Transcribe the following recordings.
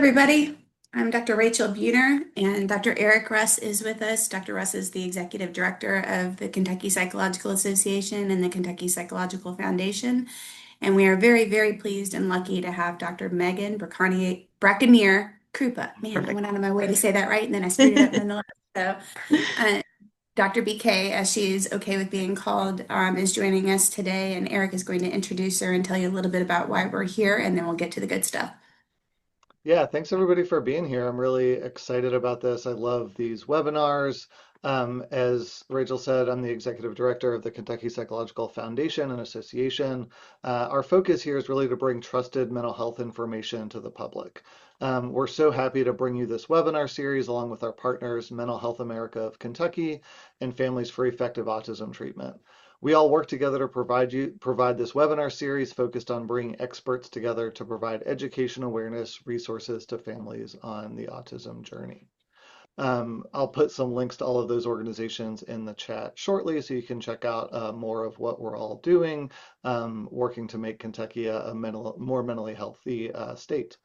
everybody. I'm Dr. Rachel Buehner, and Dr. Eric Russ is with us. Dr. Russ is the Executive Director of the Kentucky Psychological Association and the Kentucky Psychological Foundation. And we are very, very pleased and lucky to have Dr. Megan Braconnier-Krupa. Man, I went out of my way to say that right, and then I screwed it up nonetheless. So, uh, Dr. BK, as she's okay with being called, is joining us today, and Eric is going to introduce her and tell you a little bit about why we're here, and then we'll get to the good stuff. Yeah, thanks everybody for being here. I'm really excited about this. I love these webinars. As Rachel said, I'm the executive director of the Kentucky Psychological Foundation and Association. Our focus here is really to bring trusted mental health information to the public. We're so happy to bring you this webinar series along with our partners, Mental Health America of Kentucky and Families for Effective Autism Treatment. We all work together to provide this webinar series focused on bringing experts together to provide education awareness resources to families on the autism journey. I'll put some links to all of those organizations in the chat shortly so you can check out more of what we're all doing, working to make Kentucky a more mentally healthy state.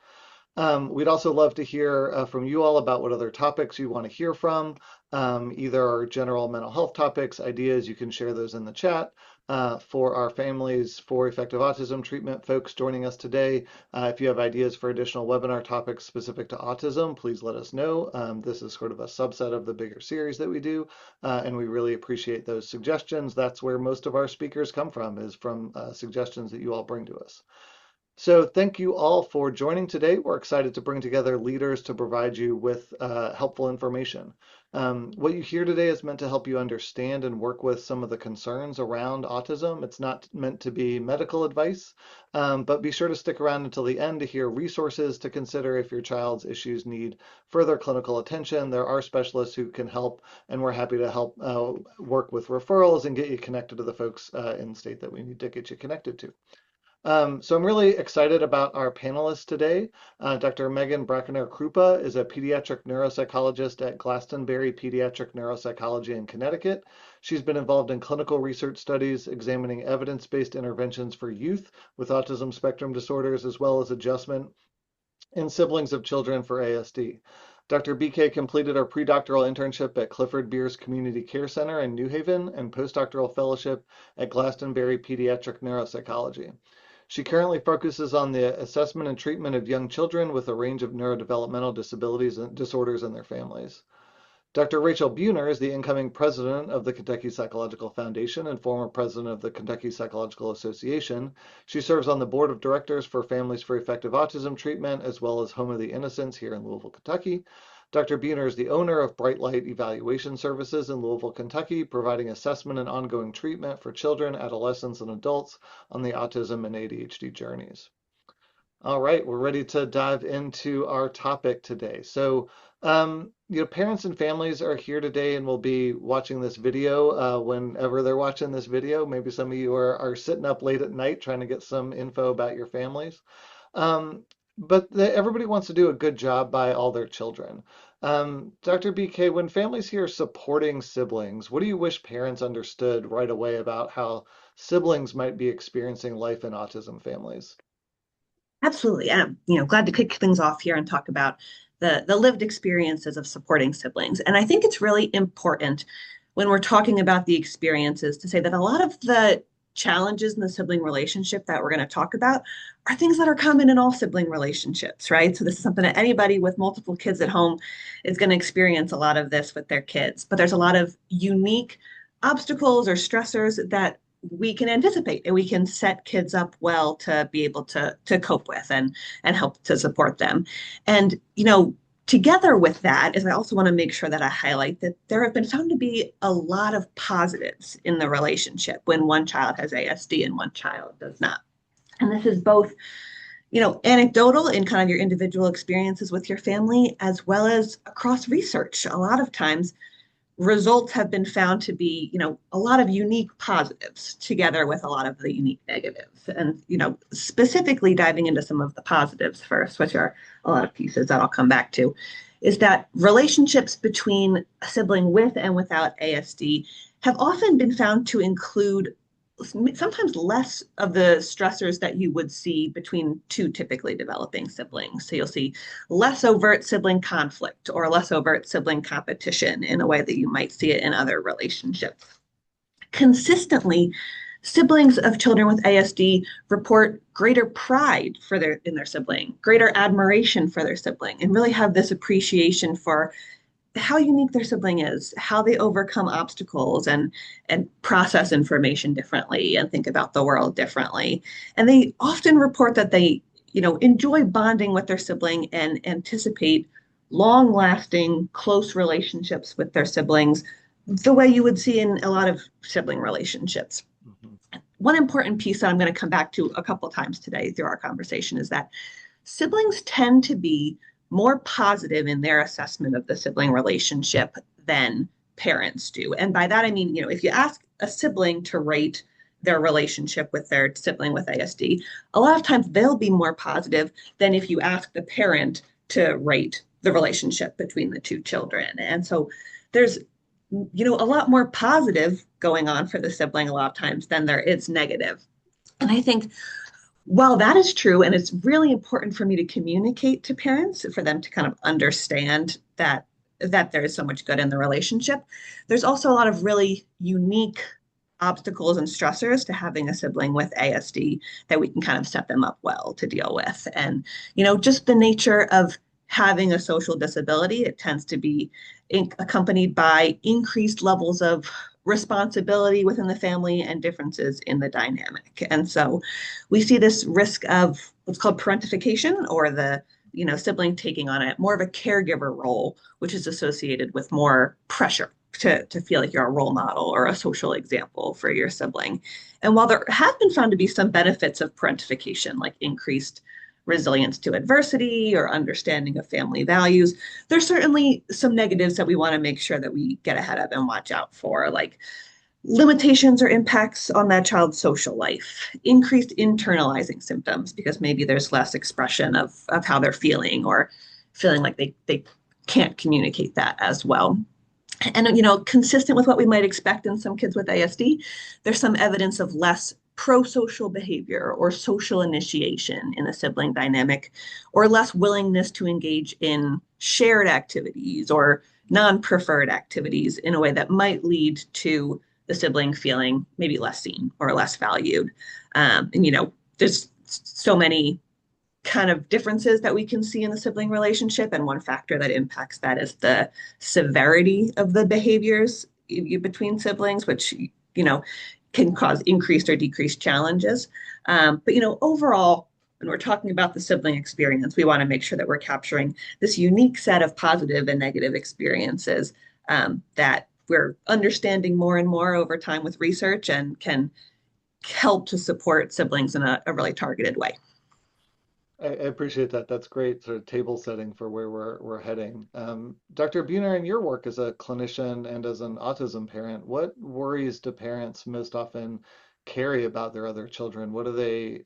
We'd also love to hear from you all about what other topics you want to hear from, either our general mental health topics, ideas, you can share those in the chat. For our Families for Effective Autism Treatment folks joining us today, if you have ideas for additional webinar topics specific to autism, please let us know. This is sort of a subset of the bigger series that we do, and we really appreciate those suggestions. That's where most of our speakers come from, is from suggestions that you all bring to us. So thank you all for joining today. We're excited to bring together leaders to provide you with helpful information. What you hear today is meant to help you understand and work with some of the concerns around autism. It's not meant to be medical advice, but be sure to stick around until the end to hear resources to consider if your child's issues need further clinical attention. There are specialists who can help, and we're happy to help work with referrals and get you connected to the folks in the state that we need to get you connected to. So I'm really excited about our panelists today. Dr. Megan Braconnier-Krupa is a pediatric neuropsychologist at Glastonbury Pediatric Neuropsychology in Connecticut. She's been involved in clinical research studies examining evidence-based interventions for youth with autism spectrum disorders, as well as adjustment in siblings of children for ASD. Dr. BK completed her predoctoral internship at Clifford Beers Community Care Center in New Haven and postdoctoral fellowship at Glastonbury Pediatric Neuropsychology. She currently focuses on the assessment and treatment of young children with a range of neurodevelopmental disabilities and disorders and their families. Dr. Rachel Buehner is the incoming president of the Kentucky Psychological Foundation and former president of the Kentucky Psychological Association. She serves on the board of directors for Families for Effective Autism Treatment, as well as Home of the Innocents here in Louisville, Kentucky. Dr. Buehner is the owner of Bright Light Evaluation Services in Louisville, Kentucky, providing assessment and ongoing treatment for children, adolescents, and adults on the autism and ADHD journeys. All right, we're ready to dive into our topic today. So, parents and families are here today and will be watching this video whenever they're watching this video. Maybe some of you are sitting up late at night trying to get some info about your families. But everybody wants to do a good job by all their children. Dr. BK, when families hear supporting siblings, what do you wish parents understood right away about how siblings might be experiencing life in autism families? Absolutely. I'm, glad to kick things off here and talk about the lived experiences of supporting siblings. And I think it's really important when we're talking about the experiences to say that a lot of the challenges in the sibling relationship that we're going to talk about are things that are common in all sibling relationships, right? So this is something that anybody with multiple kids at home is going to experience a lot of this with their kids. But there's a lot of unique obstacles or stressors that we can anticipate and we can set kids up well to be able to cope with and help to support them. And, together with that is I also want to make sure that I highlight that there have been found to be a lot of positives in the relationship when one child has ASD and one child does not. And this is both, anecdotal in kind of your individual experiences with your family, as well as across research. A lot of times results have been found to be, a lot of unique positives together with a lot of the unique negatives. And, specifically diving into some of the positives first, which are a lot of pieces that I'll come back to, is that relationships between a sibling with and without ASD have often been found to include sometimes less of the stressors that you would see between two typically developing siblings. So you'll see less overt sibling conflict or less overt sibling competition in a way that you might see it in other relationships. Consistently, siblings of children with ASD report greater pride for their sibling, greater admiration for their sibling, and really have this appreciation for how unique their sibling is, how they overcome obstacles and process information differently and think about the world differently. And they often report that they, enjoy bonding with their sibling and anticipate long-lasting, close relationships with their siblings, the way you would see in a lot of sibling relationships. Mhm. One important piece that I'm going to come back to a couple of times today through our conversation is that siblings tend to be more positive in their assessment of the sibling relationship than parents do. And by that, I mean, if you ask a sibling to rate their relationship with their sibling with ASD, a lot of times they'll be more positive than if you ask the parent to rate the relationship between the two children. And so there's, a lot more positive going on for the sibling a lot of times than there is negative. And I think while that is true, and it's really important for me to communicate to parents for them to kind of understand that there is so much good in the relationship, there's also a lot of really unique obstacles and stressors to having a sibling with ASD that we can kind of set them up well to deal with. And, just the nature of having a social disability, it tends to be accompanied by increased levels of responsibility within the family and differences in the dynamic. And so we see this risk of what's called parentification, or the sibling taking on it more of a caregiver role, which is associated with more pressure to feel like you're a role model or a social example for your sibling. And while there have been found to be some benefits of parentification, like increased resilience to adversity or understanding of family values, there's certainly some negatives that we want to make sure that we get ahead of and watch out for, like limitations or impacts on that child's social life, increased internalizing symptoms because maybe there's less expression of how they're feeling, or feeling like they can't communicate that as well. And consistent with what we might expect in some kids with ASD, there's some evidence of less pro-social behavior or social initiation in a sibling dynamic, or less willingness to engage in shared activities or non-preferred activities in a way that might lead to the sibling feeling maybe less seen or less valued. And there's so many kind of differences that we can see in the sibling relationship. And one factor that impacts that is the severity of the behaviors between siblings, which, can cause increased or decreased challenges. But, overall, when we're talking about the sibling experience, we want to make sure that we're capturing this unique set of positive and negative experiences that we're understanding more and more over time with research, and can help to support siblings in a really targeted way. I appreciate that. That's great sort of table setting for where we're heading. Dr. Buehner, in your work as a clinician and as an autism parent, what worries do parents most often carry about their other children? What are they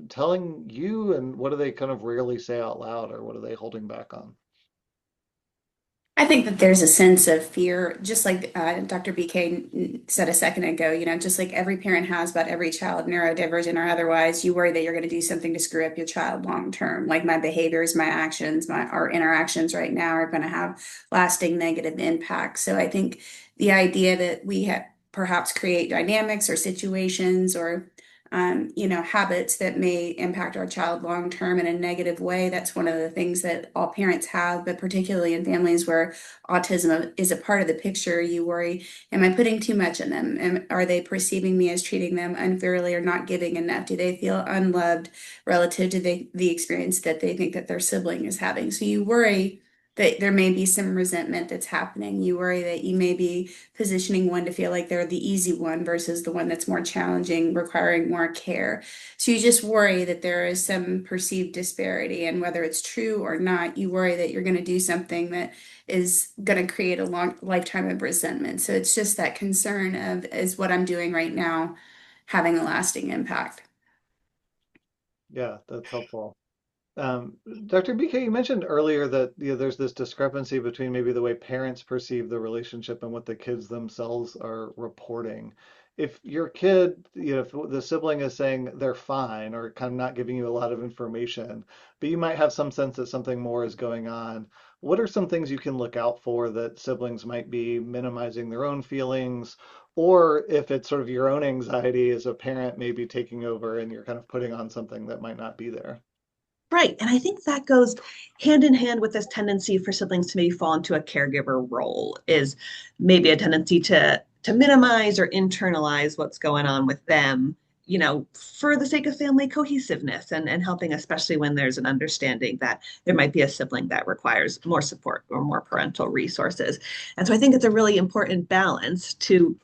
telling you, and what do they kind of rarely say out loud, or what are they holding back on? I think that there's a sense of fear, just like Dr. BK said a second ago, just like every parent has about every child, neurodivergent or otherwise, you worry that you're going to do something to screw up your child long term. Like my behaviors, my actions, our interactions right now are going to have lasting negative impacts. So I think the idea that we have perhaps create dynamics or situations or habits that may impact our child long term in a negative way. That's one of the things that all parents have, but particularly in families where autism is a part of the picture, you worry, am I putting too much in them? Are they perceiving me as treating them unfairly or not giving enough? Do they feel unloved relative to the experience that they think that their sibling is having? So you worry that there may be some resentment that's happening. You worry that you may be positioning one to feel like they're the easy one versus the one that's more challenging, requiring more care. So you just worry that there is some perceived disparity, and whether it's true or not, you worry that you're going to do something that is going to create a long lifetime of resentment. So it's just that concern of, is what I'm doing right now having a lasting impact? Yeah, that's helpful. Um, Dr. BK, you mentioned earlier that there's this discrepancy between maybe the way parents perceive the relationship and what the kids themselves are reporting. if your kid, if the sibling is saying they're fine or kind of not giving you a lot of information, but you might have some sense that something more is going on, what are some things you can look out for that siblings might be minimizing their own feelings? Or if it's sort of your own anxiety as a parent maybe taking over and you're kind of putting on something that might not be there. Right. And I think that goes hand in hand with this tendency for siblings to maybe fall into a caregiver role, is maybe a tendency to minimize or internalize what's going on with them, for the sake of family cohesiveness and helping, especially when there's an understanding that there might be a sibling that requires more support or more parental resources. And so I think it's a really important balance to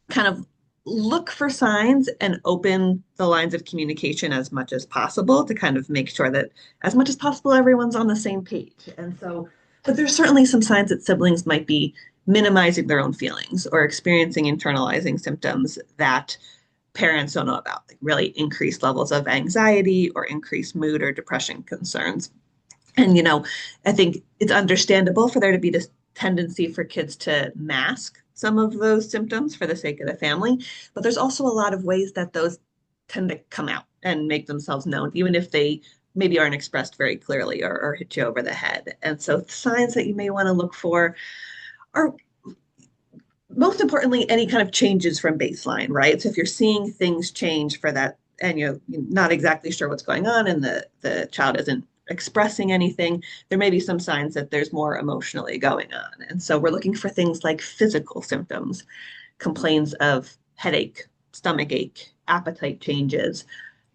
kind of look for signs and open the lines of communication as much as possible to kind of make sure that as much as possible everyone's on the same page. And so, but there's certainly some signs that siblings might be minimizing their own feelings or experiencing internalizing symptoms that parents don't know about, like really increased levels of anxiety or increased mood or depression concerns. And, I think it's understandable for there to be this tendency for kids to mask some of those symptoms for the sake of the family. But there's also a lot of ways that those tend to come out and make themselves known, even if they maybe aren't expressed very clearly or hit you over the head. And so signs that you may want to look for are most importantly, any kind of changes from baseline, right? So if you're seeing things change for that and you're not exactly sure what's going on and the child isn't expressing anything, there may be some signs that there's more emotionally going on. And so we're looking for things like physical symptoms, complaints of headache, stomach ache, appetite changes,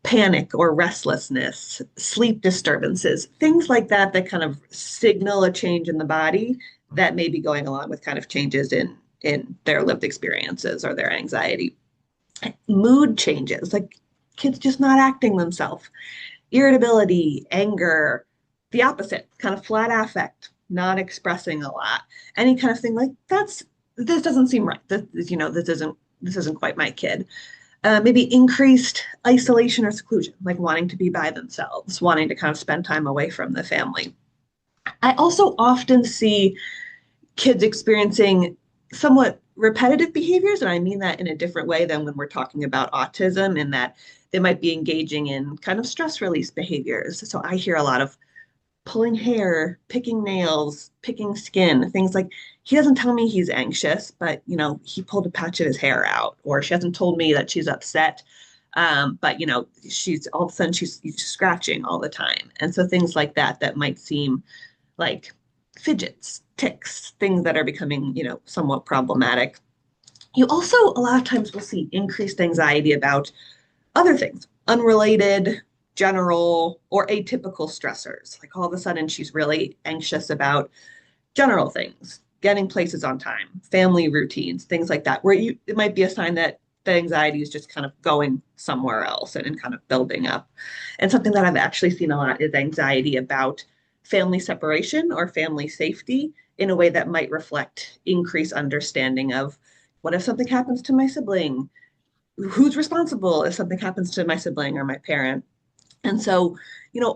panic or restlessness, sleep disturbances, things like that that kind of signal a change in the body that may be going along with kind of changes in their lived experiences or their anxiety. Mood changes, like kids just not acting themselves, irritability, anger, the opposite, kind of flat affect, not expressing a lot, any kind of thing like this doesn't seem right. This isn't quite my kid. Maybe increased isolation or seclusion, like wanting to be by themselves, wanting to kind of spend time away from the family. I also often see kids experiencing somewhat repetitive behaviors, and I mean that in a different way than when we're talking about autism, in that they might be engaging in kind of stress release behaviors. So I hear a lot of pulling hair, picking nails, picking skin, things like he doesn't tell me he's anxious, but he pulled a patch of his hair out, or she hasn't told me that she's upset. But she's all of a sudden she's scratching all the time. And so things like that might seem like fidgets, tics, things that are becoming, somewhat problematic. You also a lot of times will see increased anxiety about other things, unrelated, general, or atypical stressors. Like all of a sudden she's really anxious about general things, getting places on time, family routines, things like that, where it might be a sign that the anxiety is just kind of going somewhere else and kind of building up. And something that I've actually seen a lot is anxiety about family separation or family safety in a way that might reflect increased understanding of what if something happens to my sibling? Who's responsible if something happens to my sibling or my parent? And so,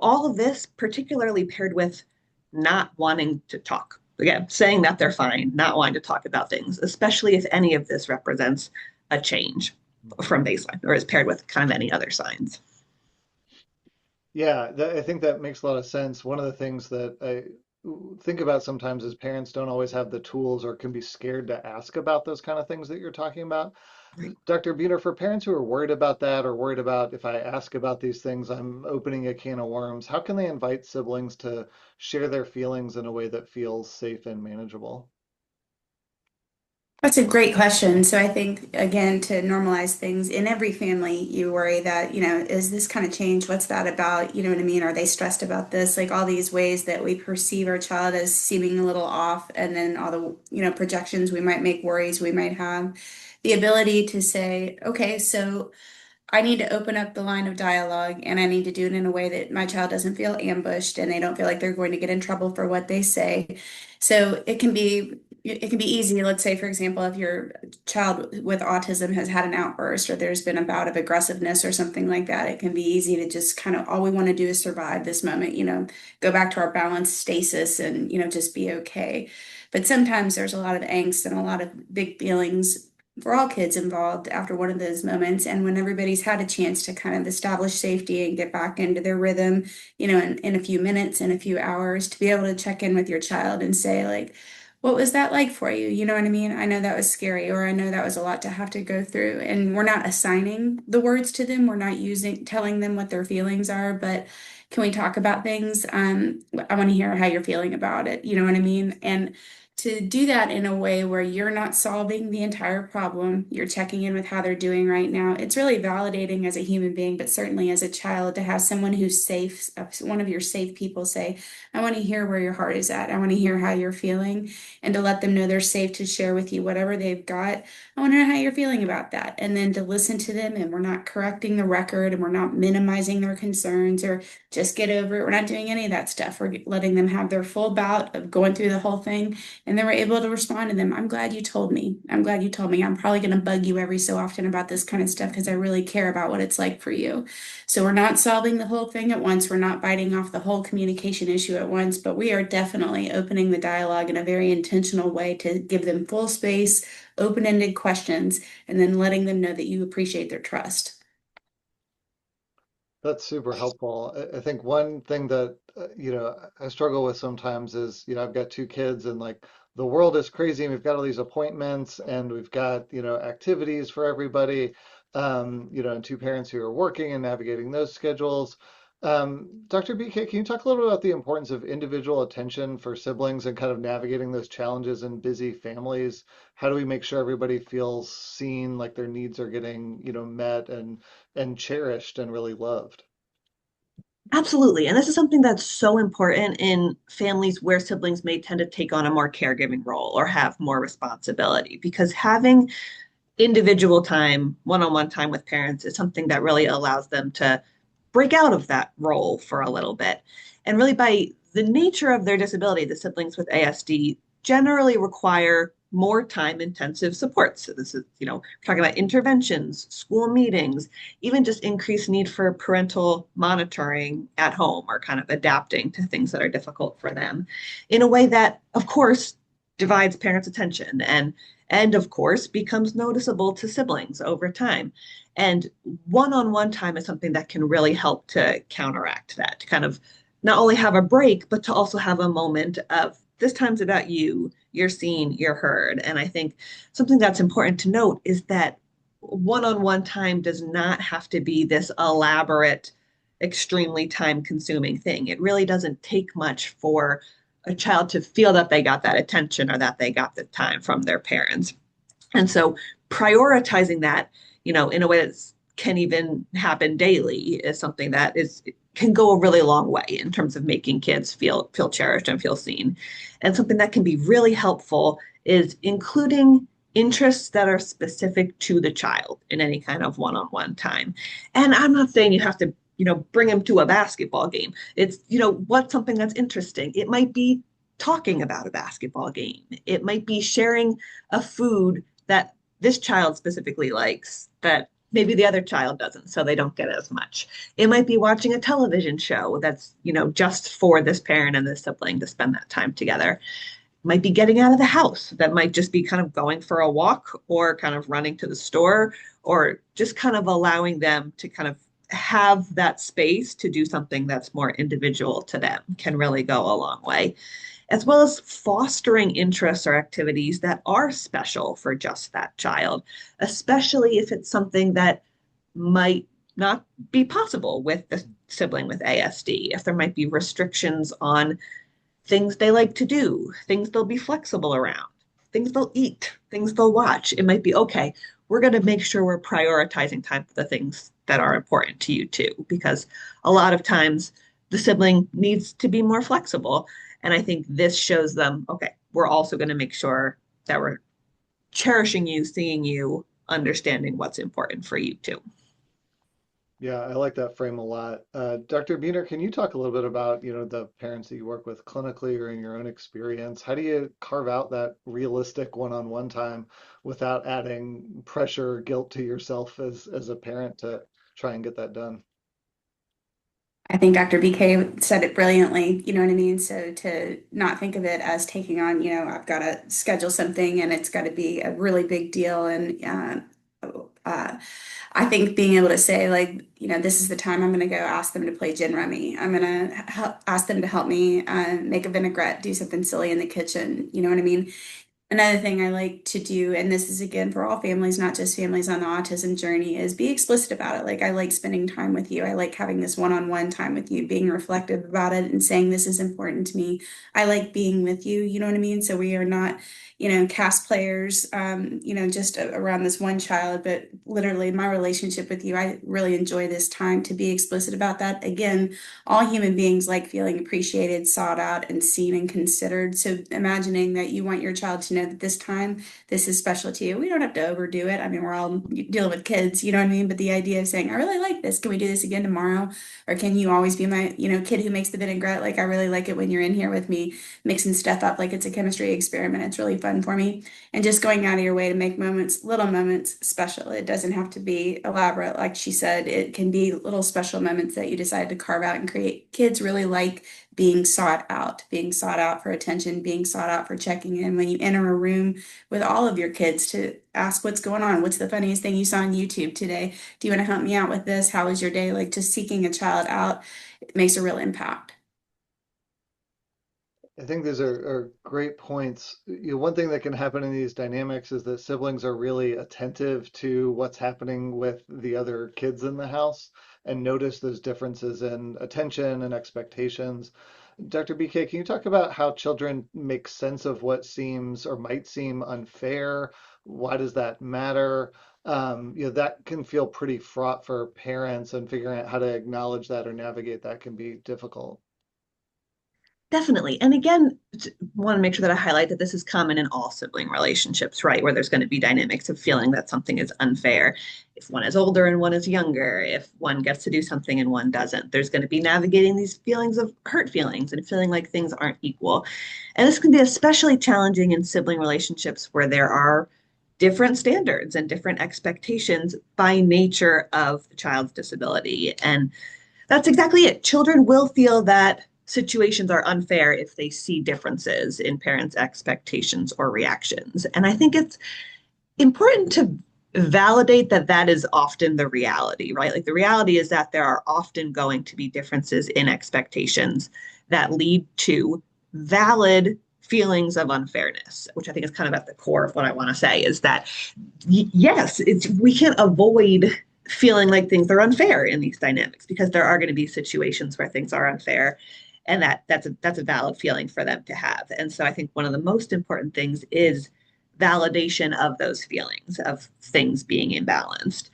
all of this, particularly paired with not wanting to talk. Again, saying that they're fine, not wanting to talk about things, especially if any of this represents a change from baseline or is paired with kind of any other signs. Yeah, I think that makes a lot of sense. One of the things that I think about sometimes is parents don't always have the tools or can be scared to ask about those kind of things that you're talking about. Right. Dr. Buehner, for parents who are worried about that or worried about if I ask about these things, I'm opening a can of worms, how can they invite siblings to share their feelings in a way that feels safe and manageable? That's a great question. So I think, again, to normalize things in every family, you worry that, is this kind of change? What's that about? You know what I mean? Are they stressed about this? Like all these ways that we perceive our child as seeming a little off, and then all the, projections we might make, worries we might have. The ability to say, okay, so I need to open up the line of dialogue and I need to do it in a way that my child doesn't feel ambushed and they don't feel like they're going to get in trouble for what they say. So it can be easy. Let's say, for example, if your child with autism has had an outburst or there's been a bout of aggressiveness or something like that, it can be easy to just kind of all we want to do is survive this moment, go back to our balanced stasis and, just be okay. But sometimes there's a lot of angst and a lot of big feelings for all kids involved after one of those moments. And when everybody's had a chance to kind of establish safety and get back into their rhythm, in a few minutes, in a few hours, to be able to check in with your child and say, like, what was that like for you? You know what I mean? I know that was scary, or I know that was a lot to have to go through. And we're not assigning the words to them. We're not telling them what their feelings are, but can we talk about things? I want to hear how you're feeling about it. You know what I mean? And to do that in a way where you're not solving the entire problem, you're checking in with how they're doing right now. It's really validating as a human being, but certainly as a child, to have someone who's safe, one of your safe people say, I want to hear where your heart is at. I want to hear how you're feeling, and to let them know they're safe to share with you whatever they've got. I want to know how you're feeling about that. And then to listen to them, and we're not correcting the record, and we're not minimizing their concerns or just get over it. We're not doing any of that stuff. We're letting them have their full bout of going through the whole thing, and they were able to respond to them. I'm glad you told me. I'm glad you told me. I'm probably going to bug you every so often about this kind of stuff because I really care about what it's like for you. So we're not solving the whole thing at once. We're not biting off the whole communication issue at once, but we are definitely opening the dialogue in a very intentional way to give them full space, open-ended questions, and then letting them know that you appreciate their trust. That's super helpful. I think one thing that I struggle with sometimes is, I've got two kids and like the world is crazy and we've got all these appointments and we've got, activities for everybody, and two parents who are working and navigating those schedules. Dr. BK, can you talk a little bit about the importance of individual attention for siblings and kind of navigating those challenges in busy families? How do we make sure everybody feels seen, like their needs are getting, met and cherished and really loved? Absolutely. And this is something that's so important in families where siblings may tend to take on a more caregiving role or have more responsibility, because having individual time, one-on-one time with parents is something that really allows them to break out of that role for a little bit. And really, by the nature of their disability, the siblings with ASD generally require more time intensive support. So this is, talking about interventions, school meetings, even just increased need for parental monitoring at home, or kind of adapting to things that are difficult for them in a way that, of course, divides parents' attention and of course becomes noticeable to siblings over time. And one-on-one time is something that can really help to counteract that, to kind of not only have a break, but to also have a moment of this time's about you, you're seen, you're heard. And I think something that's important to note is that one-on-one time does not have to be this elaborate, extremely time-consuming thing. It really doesn't take much for a child to feel that they got that attention or that they got the time from their parents. And so prioritizing that, in a way that can even happen daily is something that is can go a really long way in terms of making kids feel cherished and feel seen. And something that can be really helpful is including interests that are specific to the child in any kind of one-on-one time. And I'm not saying you have to, bring them to a basketball game. It's, what's something that's interesting. It might be talking about a basketball game. It might be sharing a food that this child specifically likes that maybe the other child doesn't, so they don't get as much. It might be watching a television show that's, just for this parent and this sibling to spend that time together. It might be getting out of the house. That might just be kind of going for a walk or kind of running to the store, or just kind of allowing them to kind of have that space to do something that's more individual to them can really go a long way, as well as fostering interests or activities that are special for just that child, especially if it's something that might not be possible with the sibling with ASD, if there might be restrictions on things they like to do, things they'll be flexible around, things they'll eat, things they'll watch. It might be okay, we're going to make sure we're prioritizing time for the things that are important to you too, because a lot of times the sibling needs to be more flexible. And I think this shows them, okay, we're also going to make sure that we're cherishing you, seeing you, understanding what's important for you too. Yeah, I like that frame a lot. Dr. Buehner, can you talk a little bit about, the parents that you work with clinically or in your own experience? How do you carve out that realistic one-on-one time without adding pressure or guilt to yourself as a parent to try and get that done? I think Dr. BK said it brilliantly, you know what I mean? So to not think of it as taking on, I've got to schedule something and it's got to be a really big deal. And uh, I think being able to say, like, this is the time I'm going to go ask them to play gin rummy. I'm going to ask them to help me make a vinaigrette, do something silly in the kitchen. You know what I mean? Another thing I like to do, and this is again for all families, not just families on the autism journey, is be explicit about it. Like, I like spending time with you. I like having this one-on-one time with you, being reflective about it and saying, this is important to me. I like being with you. You know what I mean? So we are not, cast players, just around this one child, but literally my relationship with you. I really enjoy this time to be explicit about that. Again, all human beings like feeling appreciated, sought out, and seen and considered. So imagining that you want your child to know that this time, this is special to you. We don't have to overdo it. I mean, we're all dealing with kids, you know what I mean? But the idea of saying, I really like this. Can we do this again tomorrow? Or can you always be my, kid who makes the vinaigrette? Like, I really like it when you're in here with me, mixing stuff up like it's a chemistry experiment. It's really fun for me. And just going out of your way to make moments, little moments, special. It doesn't have to be elaborate. Like she said, it can be little special moments that you decide to carve out and create. Kids really like being sought out for attention, being sought out for checking in. When you enter a room with all of your kids, to ask what's going on, what's the funniest thing you saw on YouTube today? Do you want to help me out with this? How was your day? Like, just seeking a child out, it makes a real impact. I think these are great points. One thing that can happen in these dynamics is that siblings are really attentive to what's happening with the other kids in the house and notice those differences in attention and expectations. Dr. BK, can you talk about how children make sense of what seems or might seem unfair? Why does that matter? That can feel pretty fraught for parents, and figuring out how to acknowledge that or navigate that can be difficult. Definitely. And again, want to make sure that I highlight that this is common in all sibling relationships, right? Where there's going to be dynamics of feeling that something is unfair. If one is older and one is younger, if one gets to do something and one doesn't, there's going to be navigating these feelings of hurt feelings and feeling like things aren't equal. And this can be especially challenging in sibling relationships where there are different standards and different expectations by nature of the child's disability. And that's exactly it. Children will feel that situations are unfair if they see differences in parents' expectations or reactions. And I think it's important to validate that that is often the reality, right? Like the reality is that there are often going to be differences in expectations that lead to valid feelings of unfairness, which I think is kind of at the core of what I want to say is that yes, we can't avoid feeling like things are unfair in these dynamics because there are going to be situations where things are unfair and that's a valid feeling for them to have. And so I think one of the most important things is validation of those feelings of things being imbalanced.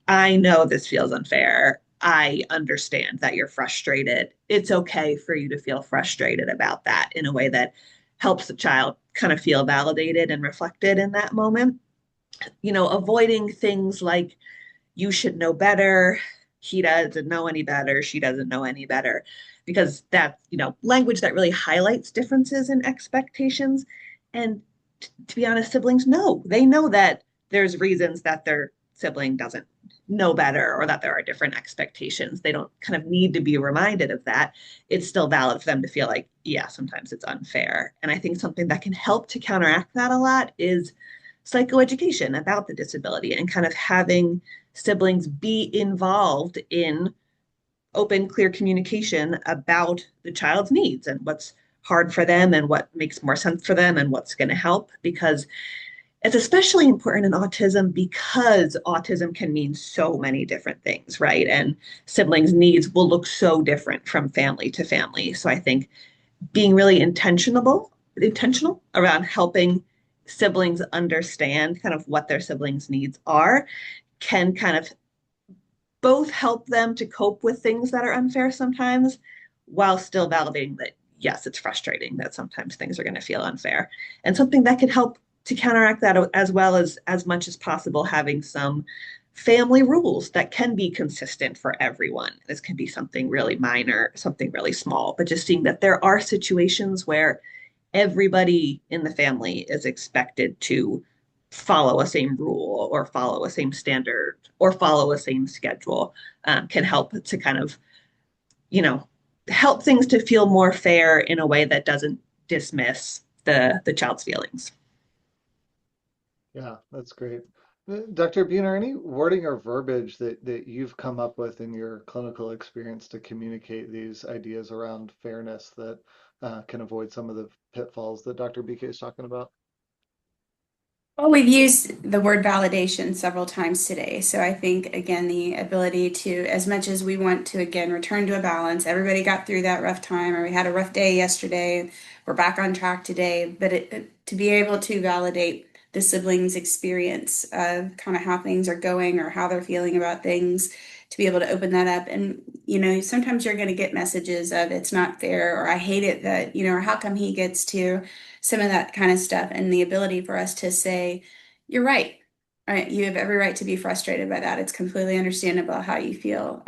I know this feels unfair. I understand that you're frustrated. It's okay for you to feel frustrated about that in a way that helps the child kind of feel validated and reflected in that moment. Avoiding things like you should know better, he doesn't know any better, she doesn't know any better, because that's, language that really highlights differences in expectations. And to be honest, siblings know, they know that there's reasons that their sibling doesn't know better or that there are different expectations. They don't kind of need to be reminded of that. It's still valid for them to feel like, yeah, sometimes it's unfair. And I think something that can help to counteract that a lot is psychoeducation about the disability and kind of having siblings be involved in open, clear communication about the child's needs and what's hard for them and what makes more sense for them and what's going to help. Because it's especially important in autism because autism can mean so many different things, right? And siblings' needs will look so different from family to family. So I think being really intentional around helping siblings understand kind of what their siblings' needs are can kind of both help them to cope with things that are unfair sometimes while still validating that yes, it's frustrating that sometimes things are going to feel unfair. And something that can help to counteract that as well as much as possible having some family rules that can be consistent for everyone. This can be something really minor, something really small, but just seeing that there are situations where everybody in the family is expected to follow a same rule or follow a same standard or follow a same schedule can help to kind of you know, help things to feel more fair in a way that doesn't dismiss the child's feelings. Yeah, that's great. Dr. Buehner, any wording or verbiage that you've come up with in your clinical experience to communicate these ideas around fairness that can avoid some of the pitfalls that Dr. BK is talking about? Well, we've used the word validation several times today. So I think, again, the ability to, as much as we want to, again, return to a balance, everybody got through that rough time, or we had a rough day yesterday, we're back on track today. But to be able to validate the siblings' experience of kind of how things are going or how they're feeling about things, to be able to open that up. And, sometimes you're going to get messages of it's not fair, or I hate it that, or how come he gets to some of that kind of stuff, and the ability for us to say, you're right. Right, you have every right to be frustrated by that. It's completely understandable how you feel.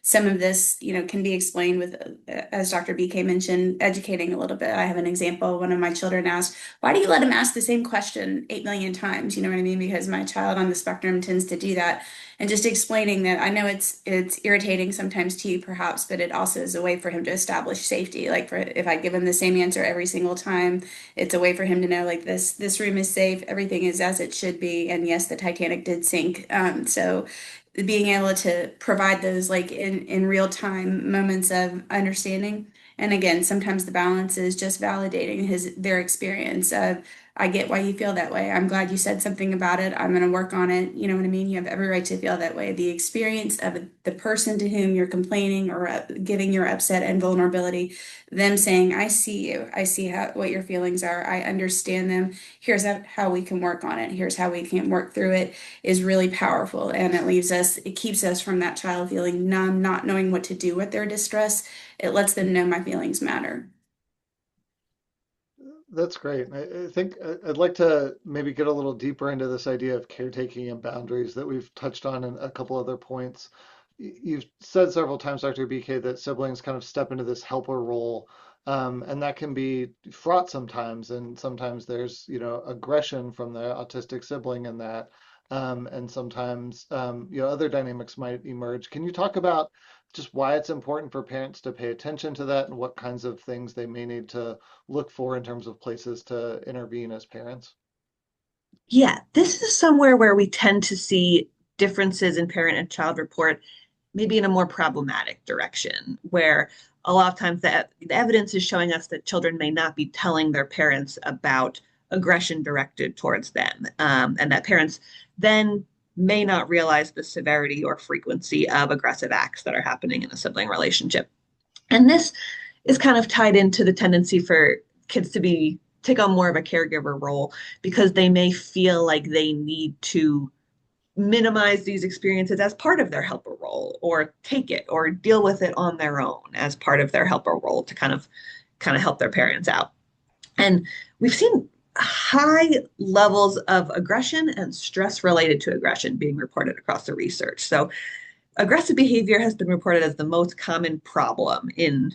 Some of this, can be explained with, as Dr. BK mentioned, educating a little bit. I have an example. One of my children asked, "Why do you let him ask the same question 8 million times?" You know what I mean? Because my child on the spectrum tends to do that, and just explaining that I know it's irritating sometimes to you, perhaps, but it also is a way for him to establish safety. Like, for if I give him the same answer every single time, it's a way for him to know, like, this room is safe, everything is as it should be, and yes, the Titanic did sink. So being able to provide those, like, in real time moments of understanding. And again, sometimes the balance is just validating their experience of, I get why you feel that way. I'm glad you said something about it. I'm going to work on it. You know what I mean? You have every right to feel that way. The experience of the person to whom you're complaining or giving your upset and vulnerability, them saying, I see you. I see what your feelings are. I understand them. Here's how we can work on it. Here's how we can work through it, is really powerful. And it keeps us from that child feeling numb, not knowing what to do with their distress. It lets them know my feelings matter. That's great. I think I'd like to maybe get a little deeper into this idea of caretaking and boundaries that we've touched on in a couple other points. You've said several times, Dr. BK, that siblings kind of step into this helper role, and that can be fraught sometimes. And sometimes there's, aggression from the autistic sibling in that, and sometimes, other dynamics might emerge. Can you talk about just why it's important for parents to pay attention to that and what kinds of things they may need to look for in terms of places to intervene as parents? Yeah, this is somewhere where we tend to see differences in parent and child report, maybe in a more problematic direction, where a lot of times the evidence is showing us that children may not be telling their parents about aggression directed towards them, and that parents then may not realize the severity or frequency of aggressive acts that are happening in a sibling relationship. And this is kind of tied into the tendency for kids to be take on more of a caregiver role because they may feel like they need to minimize these experiences as part of their helper role, or take it or deal with it on their own as part of their helper role to kind of help their parents out. And we've seen high levels of aggression and stress related to aggression being reported across the research. So aggressive behavior has been reported as the most common problem in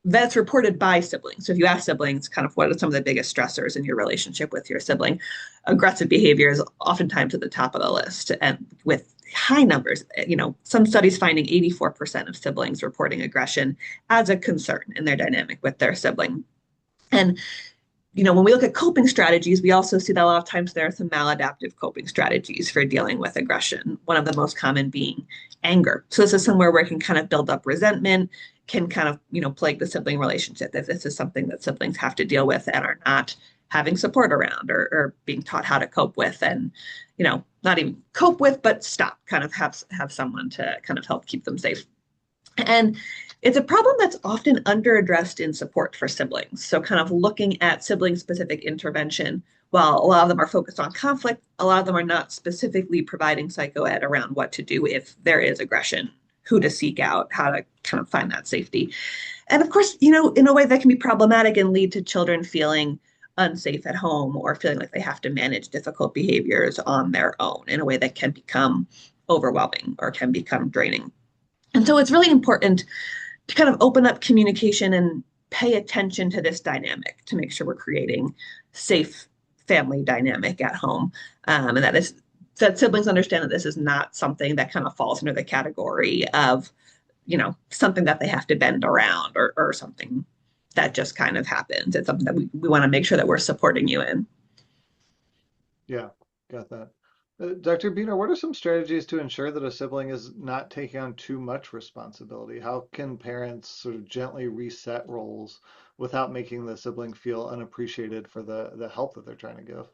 that's reported by siblings. So if you ask siblings kind of what are some of the biggest stressors in your relationship with your sibling, aggressive behavior is oftentimes at the top of the list, and with high numbers, some studies finding 84% of siblings reporting aggression as a concern in their dynamic with their sibling. And when we look at coping strategies, we also see that a lot of times there are some maladaptive coping strategies for dealing with aggression. One of the most common being anger. So this is somewhere where it can kind of build up resentment, can kind of, plague the sibling relationship if this is something that siblings have to deal with and are not having support around, or being taught how to cope with, and, not even cope with, but stop, kind of have someone to kind of help keep them safe. And it's a problem that's often underaddressed in support for siblings. So, kind of looking at sibling specific intervention, while a lot of them are focused on conflict, a lot of them are not specifically providing psychoed around what to do if there is aggression, who to seek out, how to kind of find that safety. And of course, in a way that can be problematic and lead to children feeling unsafe at home, or feeling like they have to manage difficult behaviors on their own in a way that can become overwhelming or can become draining. And so it's really important to kind of open up communication and pay attention to this dynamic to make sure we're creating safe family dynamic at home. And that siblings understand that this is not something that kind of falls under the category of something that they have to bend around or something that just kind of happens. It's something that we want to make sure that we're supporting you in. Yeah, got that. Dr. Buehner, what are some strategies to ensure that a sibling is not taking on too much responsibility? How can parents sort of gently reset roles without making the sibling feel unappreciated for the help that they're trying to give?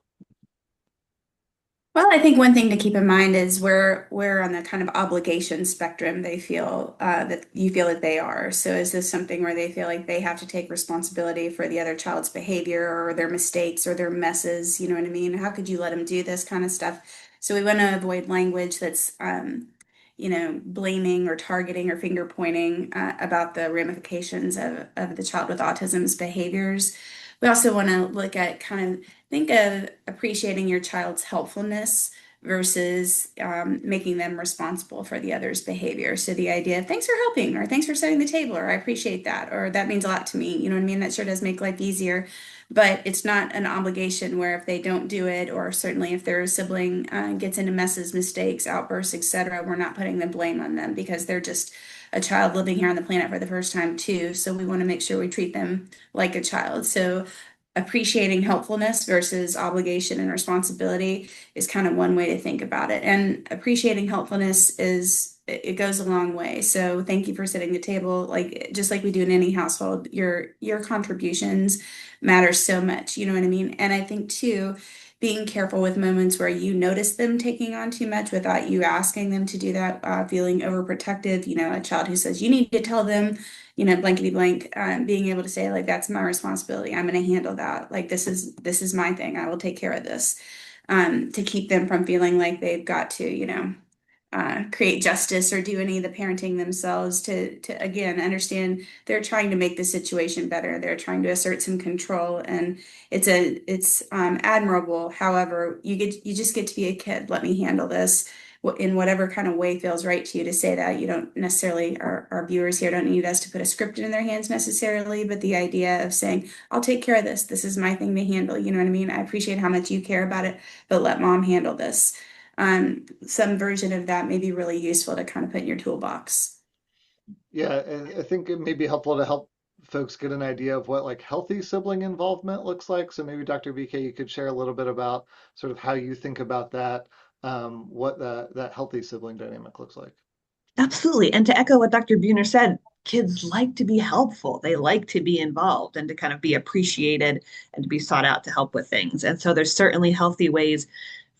Well, I think one thing to keep in mind is where on the kind of obligation spectrum they feel that you feel that they are. So is this something where they feel like they have to take responsibility for the other child's behavior or their mistakes or their messes? You know what I mean? How could you let them do this kind of stuff? So we want to avoid language that's blaming or targeting or finger pointing about the ramifications of the child with autism's behaviors. We also want to look at kind of think of appreciating your child's helpfulness versus making them responsible for the other's behavior. So the idea of thanks for helping, or thanks for setting the table, or I appreciate that, or that means a lot to me. You know what I mean? That sure does make life easier. But it's not an obligation where if they don't do it, or certainly if their sibling gets into messes, mistakes, outbursts, etc., we're not putting the blame on them because they're just a child living here on the planet for the first time too. So we want to make sure we treat them like a child. So appreciating helpfulness versus obligation and responsibility is kind of one way to think about it. And appreciating helpfulness it goes a long way. So thank you for setting the table. Like just like we do in any household, your contributions matter so much. You know what I mean? And I think too, being careful with moments where you notice them taking on too much without you asking them to do that, feeling overprotective. A child who says you need to tell them blankety blank, being able to say like that's my responsibility. I'm going to handle that. Like this is my thing. I will take care of this. To keep them from feeling like they've got to, create justice or do any of the parenting themselves to again understand they're trying to make the situation better. They're trying to assert some control and it's admirable. However, you just get to be a kid. Let me handle this in whatever kind of way feels right to you to say that. You don't necessarily, our viewers here don't need us to put a script in their hands necessarily, but the idea of saying, I'll take care of this. This is my thing to handle. You know what I mean? I appreciate how much you care about it, but let mom handle this. Some version of that may be really useful to kind of put in your toolbox. Yeah, and I think it may be helpful to help folks get an idea of what like healthy sibling involvement looks like. So maybe Dr. BK, you could share a little bit about sort of how you think about that, what that healthy sibling dynamic looks like. Absolutely. And to echo what Dr. Buehner said, kids like to be helpful. They like to be involved and to kind of be appreciated and to be sought out to help with things. And so there's certainly healthy ways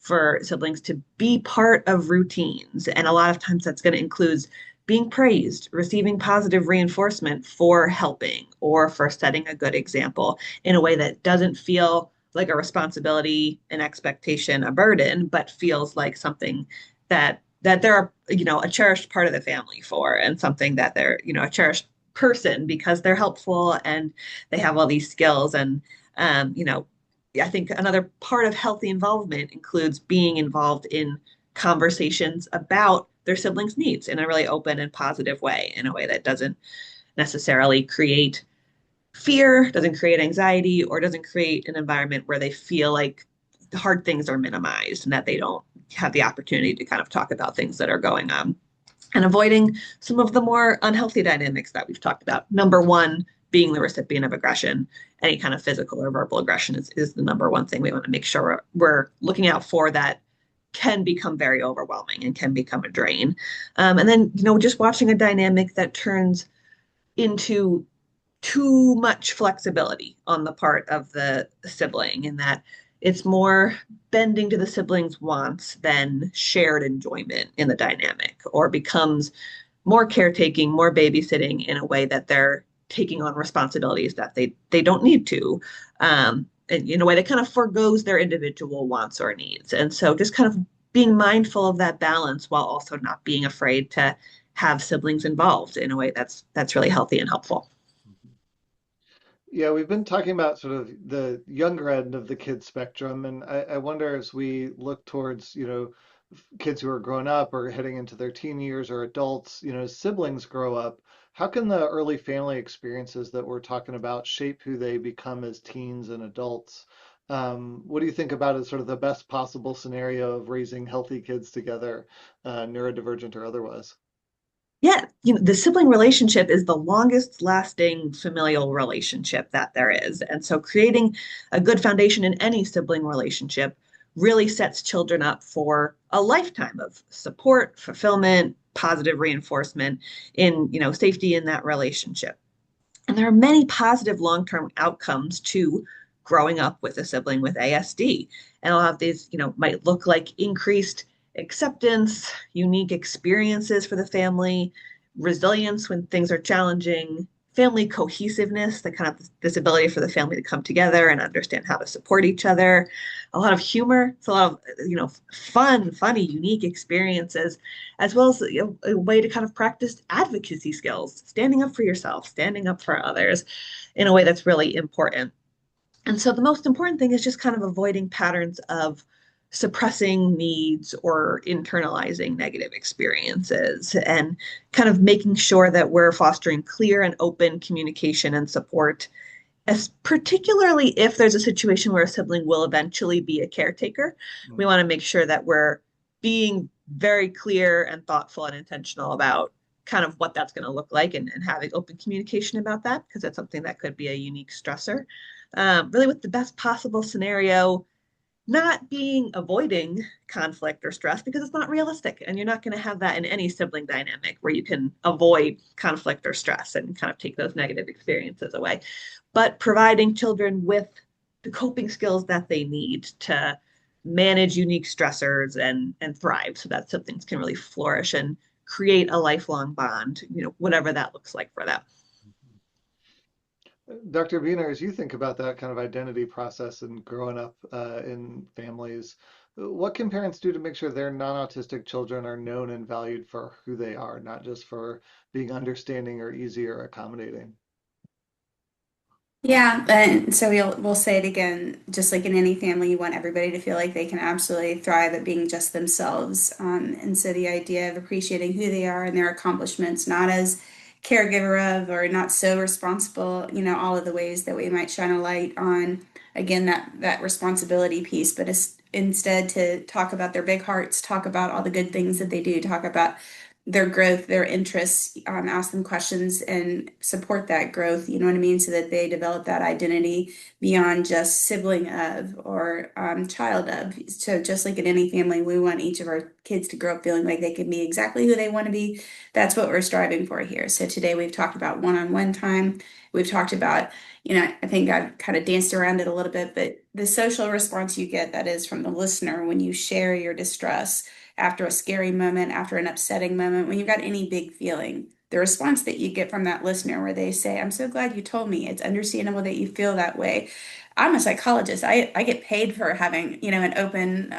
for siblings to be part of routines. And a lot of times that's going to include being praised, receiving positive reinforcement for helping or for setting a good example in a way that doesn't feel like a responsibility, an expectation, a burden, but feels like something that they're a cherished part of the family for and something that they're a cherished person because they're helpful and they have all these skills and I think another part of healthy involvement includes being involved in conversations about their siblings' needs in a really open and positive way, in a way that doesn't necessarily create fear, doesn't create anxiety, or doesn't create an environment where they feel like hard things are minimized and that they don't have the opportunity to kind of talk about things that are going on and avoiding some of the more unhealthy dynamics that we've talked about. Number one, being the recipient of aggression, any kind of physical or verbal aggression is the number one thing we want to make sure we're looking out for that can become very overwhelming and can become a drain. And then, just watching a dynamic that turns into too much flexibility on the part of the sibling and that it's more bending to the sibling's wants than shared enjoyment in the dynamic or becomes more caretaking, more babysitting in a way that they're taking on responsibilities that they don't need to. And in a way that kind of forgoes their individual wants or needs. And so just kind of being mindful of that balance while also not being afraid to have siblings involved in a way that's really healthy and helpful. Yeah, we've been talking about sort of the younger end of the kid spectrum, and I wonder as we look towards, kids who are grown up or heading into their teen years or adults, as siblings grow up, how can the early family experiences that we're talking about shape who they become as teens and adults? What do you think about as sort of the best possible scenario of raising healthy kids together, neurodivergent or otherwise? Yeah, the sibling relationship is the longest lasting familial relationship that there is. And so creating a good foundation in any sibling relationship really sets children up for a lifetime of support, fulfillment, positive reinforcement in, safety in that relationship. And there are many positive long-term outcomes to growing up with a sibling with ASD. And a lot of these, might look like increased acceptance, unique experiences for the family, resilience when things are challenging, family cohesiveness, the kind of this ability for the family to come together and understand how to support each other, a lot of humor, it's a lot of, fun, funny, unique experiences, as well as a way to kind of practice advocacy skills, standing up for yourself, standing up for others in a way that's really important. And so the most important thing is just kind of avoiding patterns of suppressing needs or internalizing negative experiences and kind of making sure that we're fostering clear and open communication and support, as particularly if there's a situation where a sibling will eventually be a caretaker. We Mm. want to make sure that we're being very clear and thoughtful and intentional about kind of what that's going to look like, and having open communication about that, because that's something that could be a unique stressor. Really, with the best possible scenario, not being avoiding conflict or stress, because it's not realistic. And you're not going to have that in any sibling dynamic where you can avoid conflict or stress and kind of take those negative experiences away. But providing children with the coping skills that they need to manage unique stressors and thrive so that siblings can really flourish and create a lifelong bond, whatever that looks like for them. Dr. Buehner, as you think about that kind of identity process and growing up in families, what can parents do to make sure their non-autistic children are known and valued for who they are, not just for being understanding or easy or accommodating? Yeah, and so we'll say it again, just like in any family, you want everybody to feel like they can absolutely thrive at being just themselves. And so the idea of appreciating who they are and their accomplishments, not as caregiver of or not so responsible, all of the ways that we might shine a light on, again, that responsibility piece, but instead to talk about their big hearts, talk about all the good things that they do, talk about their growth, their interests, ask them questions and support that growth, you know what I mean? So that they develop that identity beyond just sibling of or child of. So just like in any family, we want each of our kids to grow up feeling like they can be exactly who they want to be. That's what we're striving for here. So today we've talked about one-on-one time. We've talked about, I think I've kind of danced around it a little bit, but the social response you get that is from the listener when you share your distress after a scary moment, after an upsetting moment, when you've got any big feeling, the response that you get from that listener where they say, I'm so glad you told me. It's understandable that you feel that way. I'm a psychologist. I get paid for having, an open,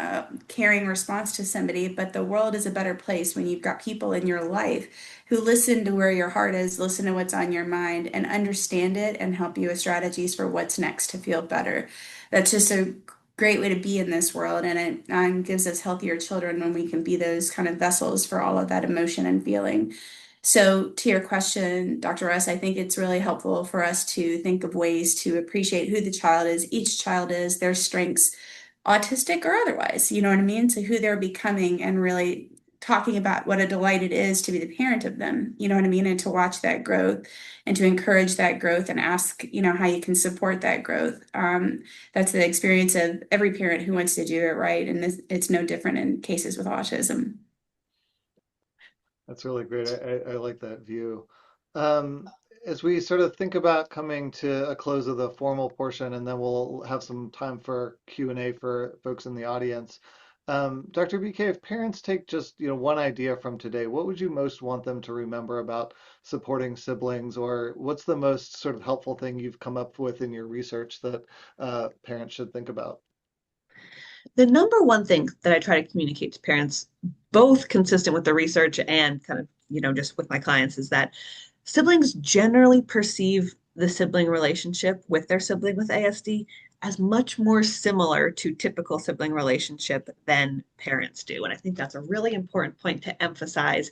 caring response to somebody, but the world is a better place when you've got people in your life who listen to where your heart is, listen to what's on your mind, and understand it and help you with strategies for what's next to feel better. That's just a great way to be in this world, and it gives us healthier children when we can be those kind of vessels for all of that emotion and feeling. So, to your question, Dr. Russ, I think it's really helpful for us to think of ways to appreciate who the child is, each child is, their strengths, autistic or otherwise, you know what I mean? So, who they're becoming, and really talking about what a delight it is to be the parent of them, you know what I mean? And to watch that growth and to encourage that growth and ask, how you can support that growth. That's the experience of every parent who wants to do it right. And it's no different in cases with autism. That's really great. I like that view. Um, as we sort of think about coming to a close of the formal portion, and then we'll have some time for Q&A for folks in the audience. Dr. BK, if parents take just, one idea from today, what would you most want them to remember about supporting siblings, or what's the most sort of helpful thing you've come up with in your research that parents should think about? The number one thing that I try to communicate to parents, both consistent with the research and kind of, just with my clients, is that siblings generally perceive the sibling relationship with their sibling with ASD as much more similar to typical sibling relationship than parents do. And I think that's a really important point to emphasize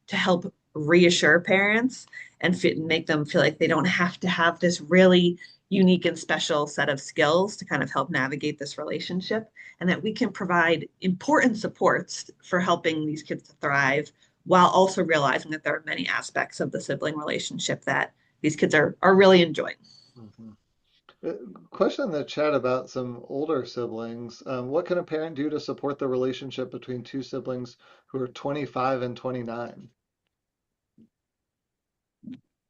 to help reassure parents and make them feel like they don't have to have this really unique and special set of skills to kind of help navigate this relationship, and that we can provide important supports for helping these kids to thrive while also realizing that there are many aspects of the sibling relationship that these kids are really enjoying. Mhm. Uh, Question in the chat about some older siblings. What can a parent do to support the relationship between two siblings who are 25 and 29?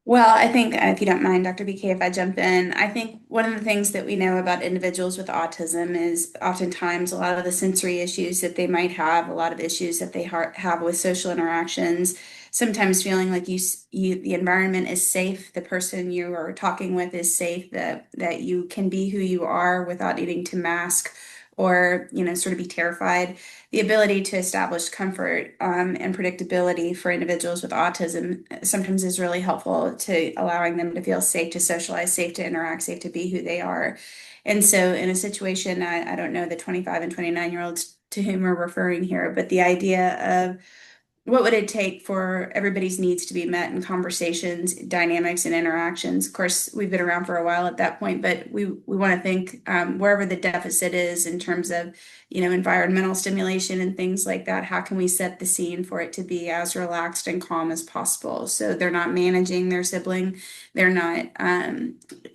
Well, I think, if you don't mind, Dr. BK, if I jump in, I think one of the things that we know about individuals with autism is oftentimes a lot of the sensory issues that they might have, a lot of issues that they have with social interactions, sometimes feeling like the environment is safe, the person you are talking with is safe, that you can be who you are without needing to mask or, sort of be terrified. The ability to establish comfort and predictability for individuals with autism sometimes is really helpful to allowing them to feel safe to socialize, safe to interact, safe to be who they are. And so, in a situation, I don't know the 25 and 29-year-olds to whom we're referring here, but the idea of what would it take for everybody's needs to be met in conversations, dynamics, and interactions? Of course, we've been around for a while at that point, but we want to think wherever the deficit is in terms of, environmental stimulation and things like that. How can we set the scene for it to be as relaxed and calm as possible? So they're not managing their sibling, they're not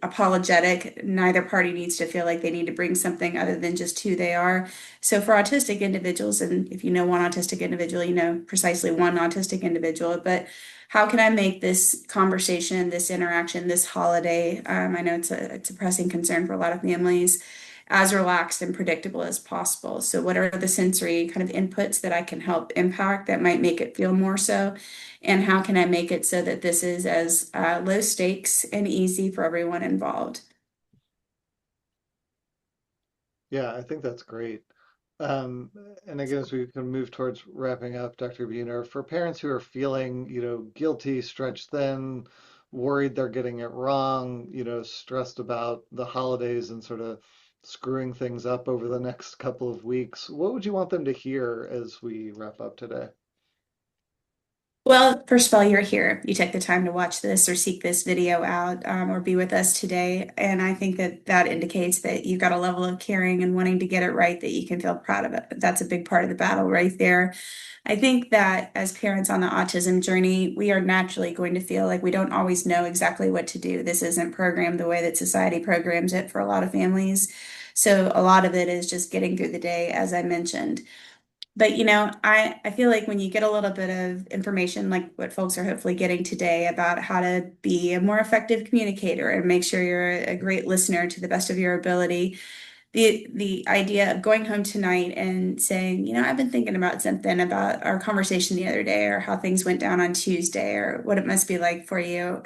apologetic. Neither party needs to feel like they need to bring something other than just who they are. So for autistic individuals, and if you know one autistic individual, you know precisely one autistic individual, but how can I make this conversation, this interaction, this holiday, I know it's a pressing concern for a lot of families, as relaxed and predictable as possible. So what are the sensory kind of inputs that I can help impact that might make it feel more so? And how can I make it so that this is as low stakes and easy for everyone involved? Yeah, I think that's great. Um, and again, as we can move towards wrapping up, Dr. Buehner, for parents who are feeling, guilty, stretched thin, worried they're getting it wrong, stressed about the holidays and sort of screwing things up over the next couple of weeks, what would you want them to hear as we wrap up today? Well, first of all, you're here. You took the time to watch this or seek this video out or be with us today. And I think that that indicates that you've got a level of caring and wanting to get it right that you can feel proud of it. That's a big part of the battle right there. I think that as parents on the autism journey, we are naturally going to feel like we don't always know exactly what to do. This isn't programmed the way that society programs it for a lot of families. So a lot of it is just getting through the day, as I mentioned. But I feel like when you get a little bit of information like what folks are hopefully getting today about how to be a more effective communicator and make sure you're a great listener to the best of your ability, the idea of going home tonight and saying, I've been thinking about something about our conversation the other day or how things went down on Tuesday or what it must be like for you.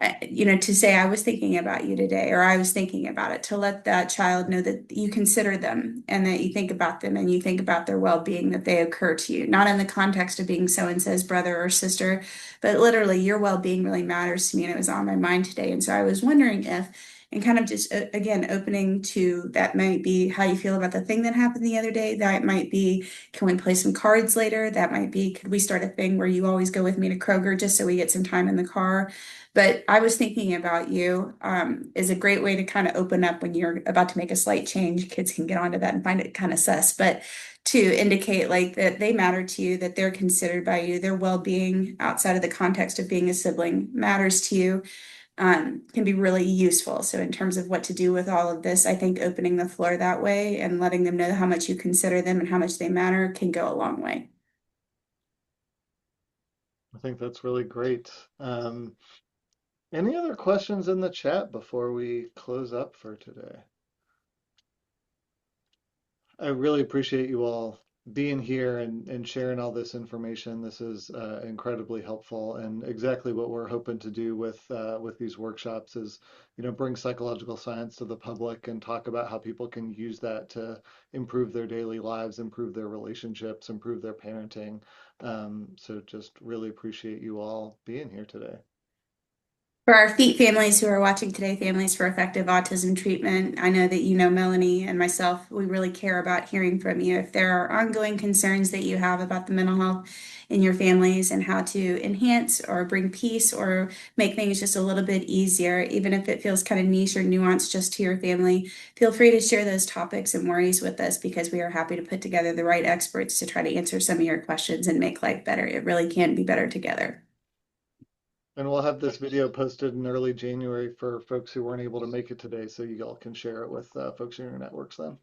To say I was thinking about you today or I was thinking about it, to let that child know that you consider them and that you think about them and you think about their well-being, that they occur to you, not in the context of being so-and-so's brother or sister, but literally your well-being really matters to me and it was on my mind today. And so I was wondering if, and kind of just again opening to that might be how you feel about the thing that happened the other day. That might be, can we play some cards later? That might be, could we start a thing where you always go with me to Kroger just so we get some time in the car? But I was thinking about you is a great way to kind of open up when you're about to make a slight change. Kids can get onto that and find it kind of sus, but to indicate like that they matter to you, that they're considered by you, their well-being outside of the context of being a sibling matters to you, can be really useful. So in terms of what to do with all of this, I think opening the floor that way and letting them know how much you consider them and how much they matter can go a long way. I think that's really great. Any other questions in the chat before we close up for today? I really appreciate you all being here and sharing all this information. This is incredibly helpful and exactly what we're hoping to do with these workshops is, bring psychological science to the public and talk about how people can use that to improve their daily lives, improve their relationships, improve their parenting. So just really appreciate you all being here today. For our FEET families who are watching today, Families for Effective Autism Treatment, I know that you know Melanie and myself, we really care about hearing from you. If there are ongoing concerns that you have about the mental health in your families and how to enhance or bring peace or make things just a little bit easier, even if it feels kind of niche or nuanced just to your family, feel free to share those topics and worries with us because we are happy to put together the right experts to try to answer some of your questions and make life better. It really can be better together. And we'll have this video posted in early January for folks who weren't able to make it today, so you all can share it with folks in your networks then.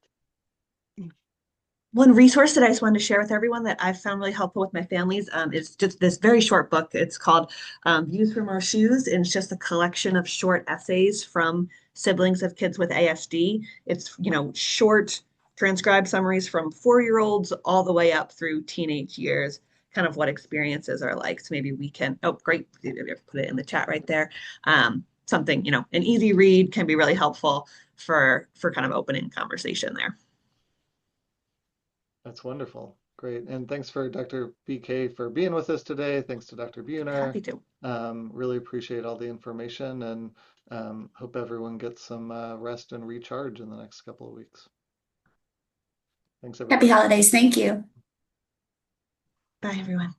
One resource that I just wanted to share with everyone that I've found really helpful with my families is just this very short book. It's called Views from Our Shoes, and it's just a collection of short essays from siblings of kids with ASD. It's, short transcribed summaries from 4-year-olds all the way up through teenage years, kind of what experiences are like. So maybe we can, oh, great, put it in the chat right there. Something, an easy read can be really helpful for kind of opening conversation there. That's wonderful. Great. And thanks for Dr. BK for being with us today. Thanks to Dr. Buehner. Happy to. Really appreciate all the information and hope everyone gets some rest and recharge in the next couple of weeks. Thanks, Happy everybody. holidays. Thank you. Bye, everyone.